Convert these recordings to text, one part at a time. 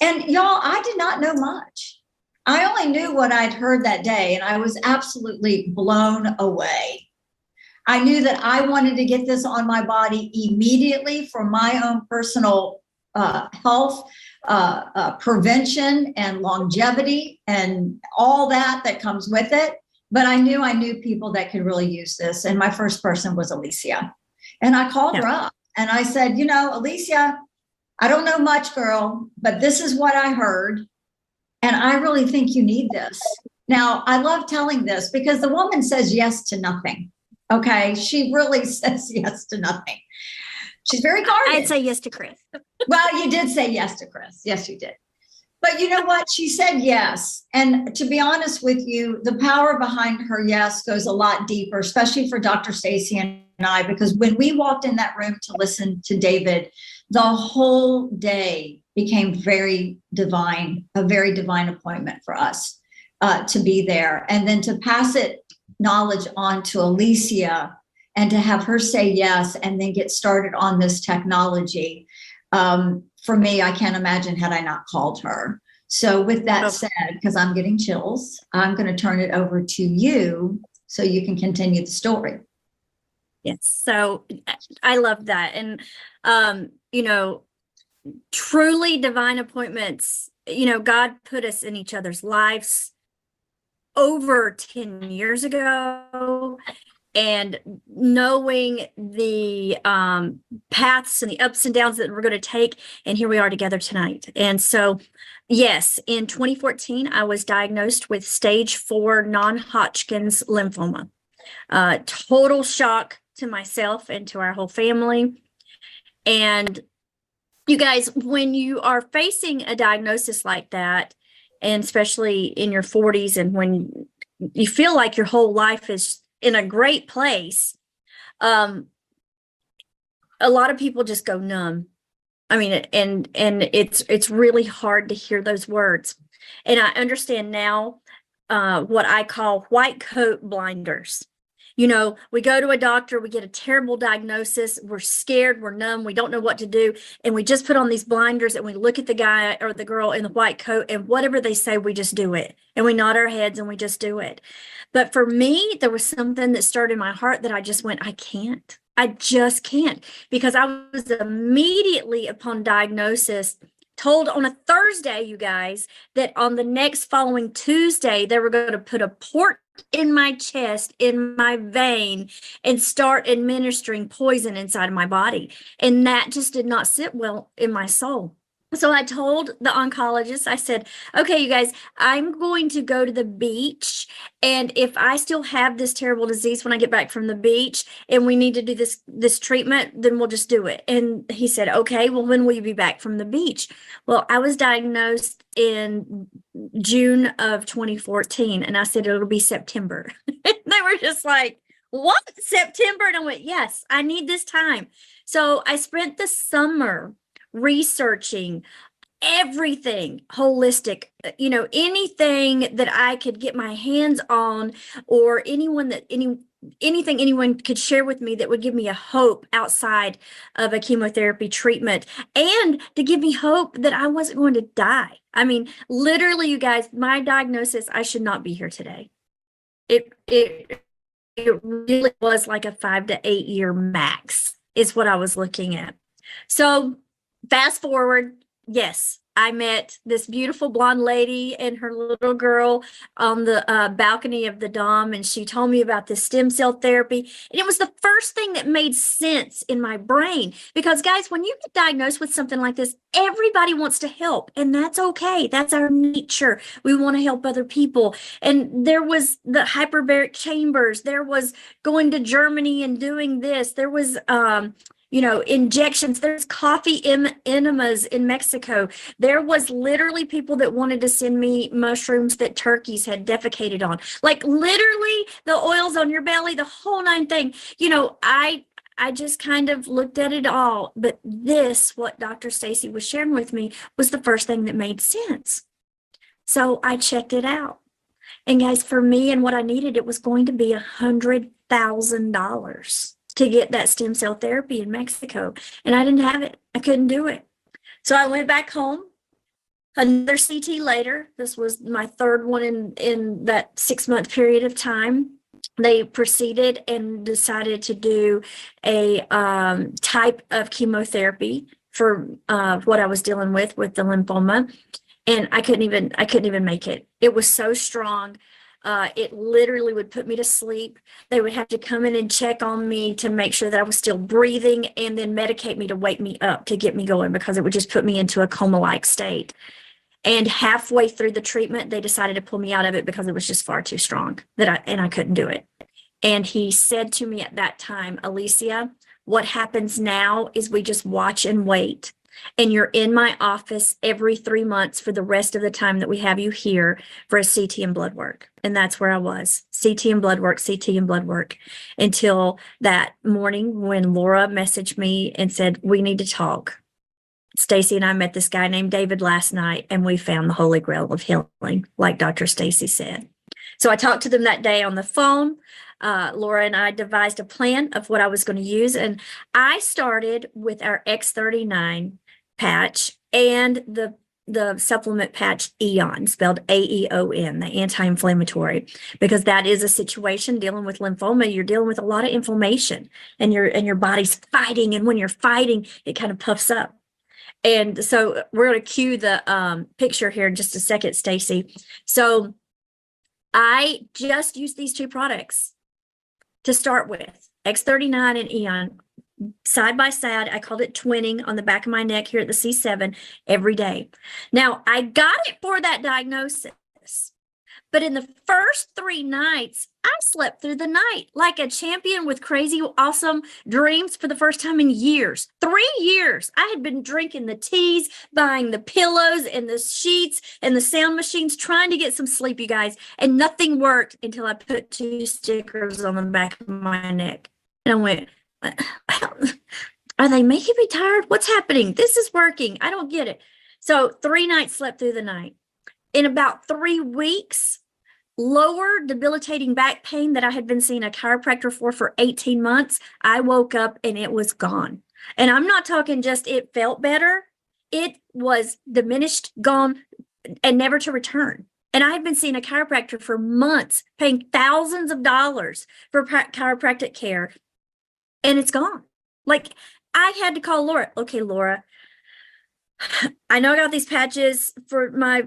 And y'all, I did not know much. I only knew what I'd heard that day, and I was absolutely blown away. I knew that I wanted to get this on my body immediately for my own personal health, prevention, and longevity, and all that comes with it. But I knew people that could really use this. And my first person was Alicia. And I called her up and I said, Alicia, I don't know much, girl, but this is what I heard. And I really think you need this. Now, I love telling this because the woman says yes to nothing. Okay. She really says yes to nothing. She's very guarded. I'd say yes to Chris. Well, you did say yes to Chris. Yes, you did. But you know what? She said yes. And to be honest with you, the power behind her yes goes a lot deeper, especially for Dr. Stacy and I, because when we walked in that room to listen to David, the whole day became very divine, a very divine appointment for us to be there. And then to pass it knowledge on to Alicia and to have her say yes and then get started on this technology. For me, I can't imagine had I not called her. So with that said, because I'm getting chills, I'm going to turn it over to you so you can continue the story. Yes. So I love that. And, truly divine appointments, God put us in each other's lives over 10 years ago. And knowing the paths and the ups and downs that we're going to take, and here we are together tonight. And so, yes, in 2014, I was diagnosed with stage 4 non-Hodgkin's lymphoma. Total shock to myself and to our whole family. And you guys, when you are facing a diagnosis like that, and especially in your 40s, and when you feel like your whole life is in a great place, a lot of people just go numb. I mean, and it's really hard to hear those words. And I understand now what I call white coat blinders. We go to a doctor, we get a terrible diagnosis, we're scared, we're numb, we don't know what to do, and we just put on these blinders and we look at the guy or the girl in the white coat, and whatever they say, we just do it. And we nod our heads and we just do it. But for me, there was something that started in my heart that I just went, I just can't, because I was immediately upon diagnosis told on a Thursday, you guys, that on the next following Tuesday, they were going to put a port in my chest, in my vein, and start administering poison inside of my body. And that just did not sit well in my soul. So I told the oncologist, I said, okay, you guys, I'm going to go to the beach. And if I still have this terrible disease when I get back from the beach and we need to do this treatment, then we'll just do it. And he said, okay, well, when will you be back from the beach? Well, I was diagnosed in June of 2014. And I said, it'll be September. They were just like, what, September? And I went, yes, I need this time. So I spent the summer researching everything holistic, anything that I could get my hands on, or anything anyone could share with me that would give me a hope outside of a chemotherapy treatment, and to give me hope that I wasn't going to die. I mean, literally, you guys, my diagnosis, I should not be here today. It really was like a 5 to 8 year max is what I was looking at. So fast forward, yes, I met this beautiful blonde lady and her little girl on the balcony of the Dom, and she told me about this stem cell therapy. And it was the first thing that made sense in my brain, because guys, when you get diagnosed with something like this, everybody wants to help, and that's okay. That's our nature. We want to help other people. And there was the hyperbaric chambers. There was going to Germany and doing this. There was injections. There's coffee enemas in Mexico. There was literally people that wanted to send me mushrooms that turkeys had defecated on. Like literally the oils on your belly, the whole nine thing. I just kind of looked at it all. But what Dr. Stacy was sharing with me was the first thing that made sense. So I checked it out. And guys, for me and what I needed, it was going to be $100,000 to get that stem cell therapy in Mexico. And I didn't have it. I couldn't do it. So I went back home Another CT later, this was my third one in that 6-month period of time. They proceeded and decided to do a type of chemotherapy for what I was dealing with the lymphoma, and I couldn't even make it. It was so strong. It literally would put me to sleep. They would have to come in and check on me to make sure that I was still breathing, and then medicate me to wake me up to get me going, because it would just put me into a coma-like state. And halfway through the treatment, they decided to pull me out of it because it was just far too strong and I couldn't do it. And he said to me at that time, Alicia, what happens now is we just watch and wait. And you're in my office every 3 months for the rest of the time that we have you here for a CT and blood work. And that's where I was, CT and blood work, CT and blood work, until that morning when Laura messaged me and said, we need to talk. Stacy and I met this guy named David last night, and we found the holy grail of healing, like Dr. Stacy said. So I talked to them that day on the phone. Laura and I devised a plan of what I was going to use, and I started with our X39 patch and the supplement patch Aeon, spelled Aeon, the anti-inflammatory, because that is a situation dealing with lymphoma. You're dealing with a lot of inflammation, and your body's fighting, and when you're fighting, it kind of puffs up. And so we're going to cue the picture here in just a second, Stacy. So I just used these two products to start with, X39 and Aeon, side by side. I called it twinning on the back of my neck here at the C7 every day. Now, I got it for that diagnosis, but in the first 3 nights, I slept through the night like a champion with crazy, awesome dreams for the first time in years. 3 years. I had been drinking the teas, buying the pillows and the sheets and the sound machines, trying to get some sleep, you guys, and nothing worked until I put 2 stickers on the back of my neck. And I went, are they making me tired? What's happening? This is working. I don't get it. So 3 nights slept through the night. In about 3 weeks, lower debilitating back pain that I had been seeing a chiropractor for 18 months, I woke up and it was gone. And I'm not talking just it felt better. It was diminished, gone, and never to return. And I had been seeing a chiropractor for months, paying thousands of dollars for chiropractic care, and it's gone. Like, I had to call Laura. Okay, Laura, I know I got these patches for my,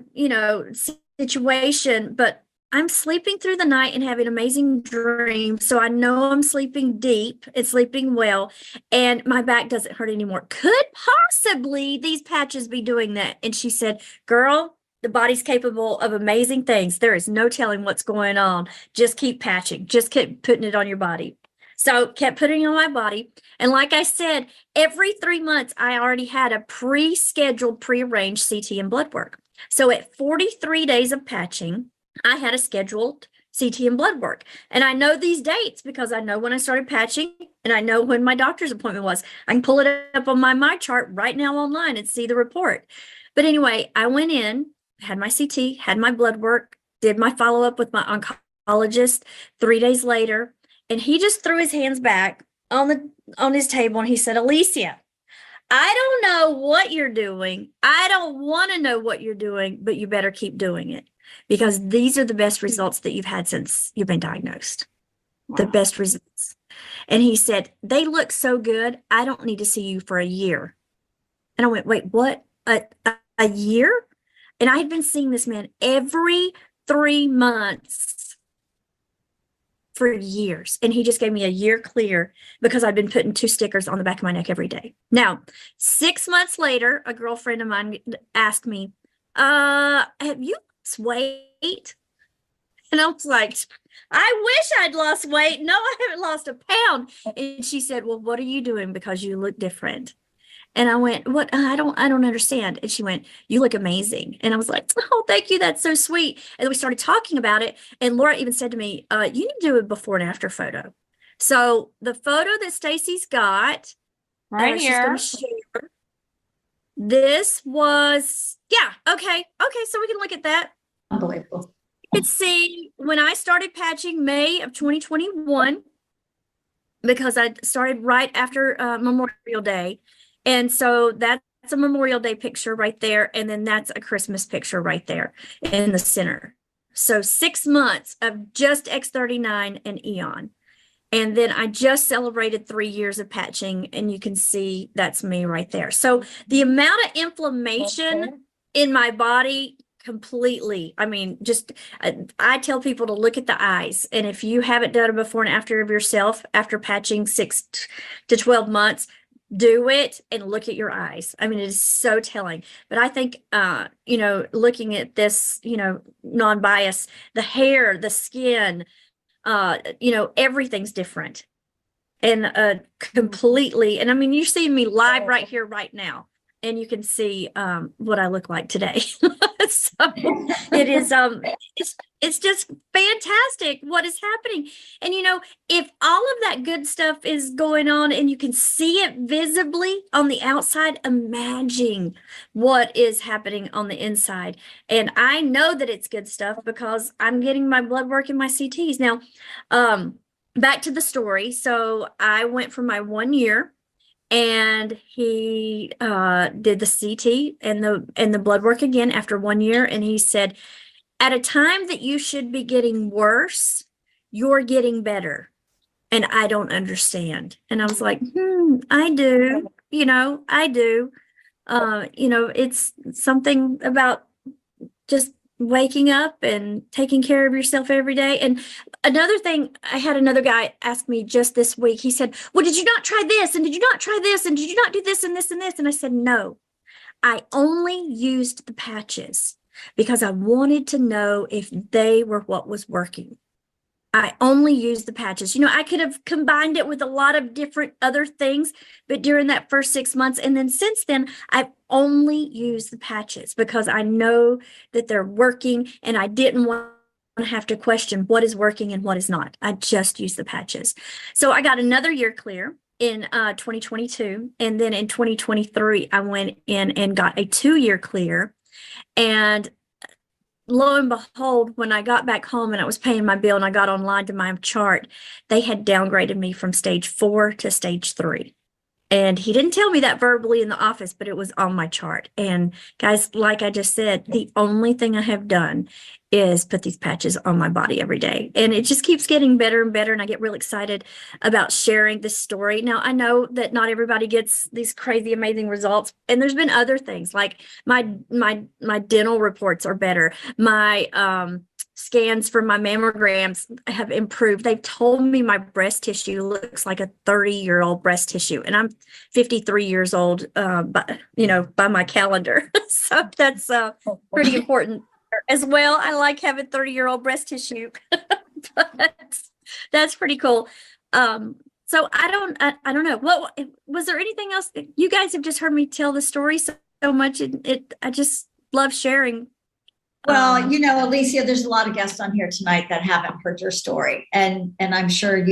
situation, but I'm sleeping through the night and having amazing dreams. So I know I'm sleeping deep and sleeping well, and my back doesn't hurt anymore. Could possibly these patches be doing that? And she said, girl, the body's capable of amazing things. There is no telling what's going on. Just keep patching. Just keep putting it on your body. So kept putting it on my body. And like I said, every 3 months, I already had a pre-scheduled, pre-arranged CT and blood work. So at 43 days of patching, I had a scheduled CT and blood work. And I know these dates because I know when I started patching, and I know when my doctor's appointment was. I can pull it up on my chart right now online and see the report. But anyway, I went in, had my CT, had my blood work, did my follow-up with my oncologist 3 days later. And he just threw his hands back on his table, and he said, Alicia, I don't know what you're doing. I don't want to know what you're doing, but you better keep doing it, because these are the best results that you've had since you've been diagnosed. Wow. The best results. And he said, they look so good. I don't need to see you for a year. And I went, wait, what? A year? And I had been seeing this man every 3 months for years. And he just gave me a year clear because I'd been putting 2 stickers on the back of my neck every day. Now, 6 months later, a girlfriend of mine asked me, have you lost weight? And I was like, I wish I'd lost weight. No, I haven't lost a pound. And she said, well, what are you doing? Because you look different. And I went, what? I don't understand. And she went, you look amazing. And I was like, oh, thank you. That's so sweet. And we started talking about it. And Laura even said to me, you need to do a before and after photo. So the photo that Stacy's got right here. She's going to share. This was, yeah. Okay. So we can look at that. Unbelievable. You can see when I started patching May of 2021, because I started right after Memorial Day. And so that's a Memorial Day picture right there. And then that's a Christmas picture right there in the center. So 6 months of just X39 and Aeon. And then I just celebrated 3 years of patching, and you can see that's me right there. So the amount of inflammation in my body completely, I mean, just I tell people to look at the eyes. And if you haven't done a before and after of yourself after patching 6 to 12 months, do it and look at your eyes. I mean, it is so telling. But I think, looking at this, non-bias, the hair, the skin, everything's different and completely. And I mean, you're seeing me live right here, right now, and you can see what I look like today. So it is, it's just fantastic what is happening. And, if all of that good stuff is going on and you can see it visibly on the outside, imagine what is happening on the inside. And I know that it's good stuff because I'm getting my blood work and my CTs. Now, back to the story. So I went for my 1 year. And he did the CT and the blood work again after 1 year. And he said, at a time that you should be getting worse, you're getting better. And I don't understand. And I was like, I do, I do. It's something about just waking up and taking care of yourself every day. And another thing, I had another guy ask me just this week. He said, well, did you not try this? And did you not try this? And did you not do this and this and this? And I said, no, I only used the patches because I wanted to know if they were what was working. I only used the patches. I could have combined it with a lot of different other things, but during that first 6 months, and then since then, I've only used the patches because I know that they're working, and I didn't want to have to question what is working and what is not. I just used the patches. So I got another year clear in 2022, and then in 2023, I went in and got a 2-year clear, and lo and behold, when I got back home and I was paying my bill and I got online to my chart, they had downgraded me from stage 4 to stage 3. And he didn't tell me that verbally in the office, but it was on my chart. And guys, like I just said, the only thing I have done is put these patches on my body every day. And it just keeps getting better and better. And I get real excited about sharing this story. Now, I know that not everybody gets these crazy, amazing results. And there's been other things like my dental reports are better. My scans for my mammograms have improved. They've told me my breast tissue looks like a 30-year-old breast tissue. And I'm 53 years old, by my calendar. So that's pretty important as well. I like having 30-year-old breast tissue. But that's pretty cool. So I don't know. What was there anything else? You guys have just heard me tell the story so much. I just love sharing. Well, Alicia, there's a lot of guests on here tonight that haven't heard your story. And I'm sure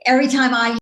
every time I